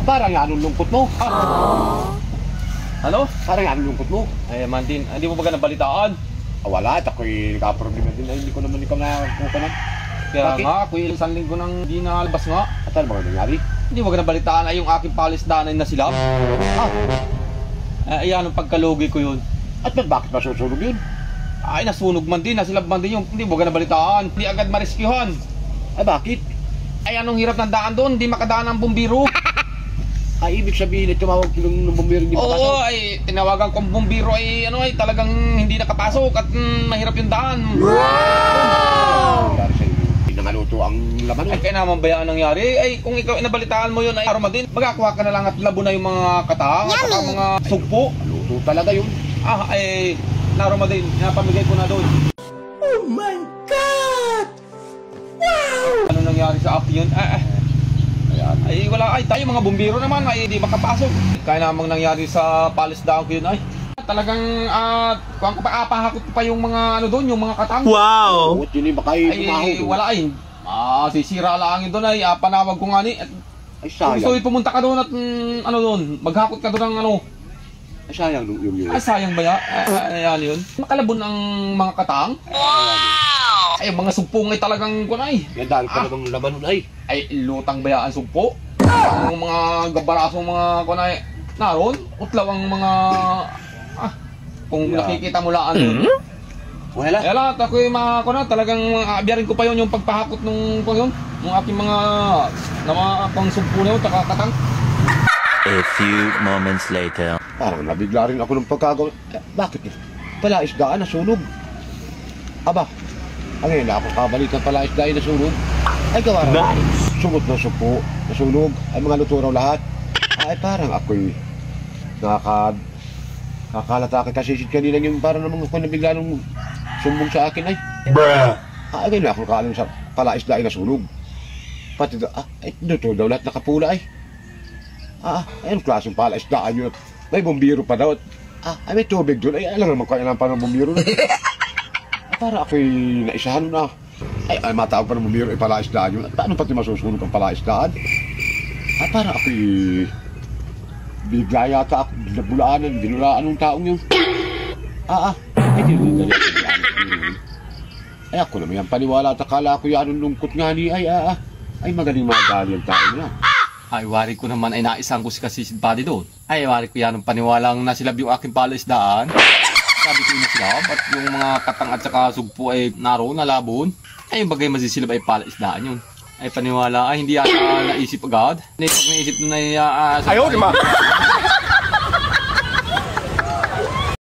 parang anong lungkot mo? Ano? Parang anong lungkot mo? Ay, man din. Hindi mo ba nabalitaan? Wala, at ako'y nakaproblema din. Ay, hindi ko naman ikaw nakakuha na. Kaya Bakit? nga, ako isang linggo nang di nalabas nga. At ano ba nangyari? Hindi mo ba nabalitaan ay yung aking palisdanan na sila? Ay, anong pagkalugi ko yun? At bakit masusunog yun? Ay, nasunog man din, nasilab man din yung, hindi mo ba nabalitaan? Hindi agad mareskyuhan. Ay, bakit? Ay, anong hirap ng daan doon? Hindi makadaan ang bumbiro. Ay, ibig sabihin ay tumawag ng bumbiro hindi Oo, makasal. ay, tinawagan kong bumbiro ay, ano ay, talagang hindi nakapasok at mahirap yung daan. Nangyari sa'yo. Hindi na maluto ang laman. Ay, kaya naman ba yan nangyari? Ay, kung ikaw inabalitaan mo yun ay aroma din. Magkakuha ka na lang at labo na yung mga katang at saka mga sugpo. Maluto talaga yun. Ay, naroma din. Napamigay ko na doon. Oh my God! Wow! Ano nangyari sa akin yun? Ay, wala. Ay, tayo mga bumbiro naman ay hindi makapasok. Kaya namang nangyari sa palisdaan ko yun ay. Talagang, kung pahakot pa yung mga ano doon, yung mga katang. Wow! Buot yun baka Ay, wala ay. Sisira lang yun doon ay. Panawag ko nga ni. Ay, Kung gusto sayang. pumunta ka doon at ano doon, maghakot ka doon ng ano. Ay, sayang yung yun. Ay, sayang ba yan? Ayan yun. Makalabon ang mga katang. Wow! Ay, mga sugpong ay talagang kunay. Yan dahil pa namang laman nun ay. Ay, lutang ba yan ang sugpo? Ang mga gabarasong mga kunay naroon, utlaw ang mga... kung Yeah. nakikita mo laan doon. Wala. Kaya lahat ako yung mga kunay, talagang aabiyarin ko pa yun yung pagpahakot nung aking mga pang sugpo na yun, tsaka katang. A few moments later. Parang nabigla rin ako ng pagkagawa. Bakit? Palaisdaan na sunog. Aba, ang ngayon na ako kabalik ng palaisdaan na sunog. Ay gawa rin. Sumot na supo, nasunog. Ay mga luto raw lahat. Ay parang ako'y nakakalata kasisid kanina yung parang namang ako nabigla nung sumbong sa akin ay. Bruh! Ay ngayon na ako kaalam sa palaisdaan na sunog. Pati ay luto daw lahat nakapula ay. Ayun klaseng palaisdaan yun. May bumbiro pa daw. Ay may tubig doon. Ay alam naman kailangan pa ng bumbiro na. Para ako'y naisahan na. Ay matawag pa ng bumbiro ay palaisdaan yun. At paano pati masusunog ang palaisdaan? Para ako'y bigla yata ako. Bulaanan, binulaan ng taong yun. Ay dinudali ako yun. Ay ako naman yan paniwala at akala ko yan ang lungkot nga ni ay magaling magali ang taong yan. Ay, wari ko naman ay naisang ko si kasisid pati doon. Ay, wari ko yan ang paniwalang nasilab yung aking palaisdaan. Sabi ko yung nasilab at yung mga katang at saka sugpo ay naroon, nalabon. Ay, yung bagay masisilab ay palaisdaan yun. Ay, paniwala ay hindi yata naisip agad. Pag naisip na ayaw, di ba?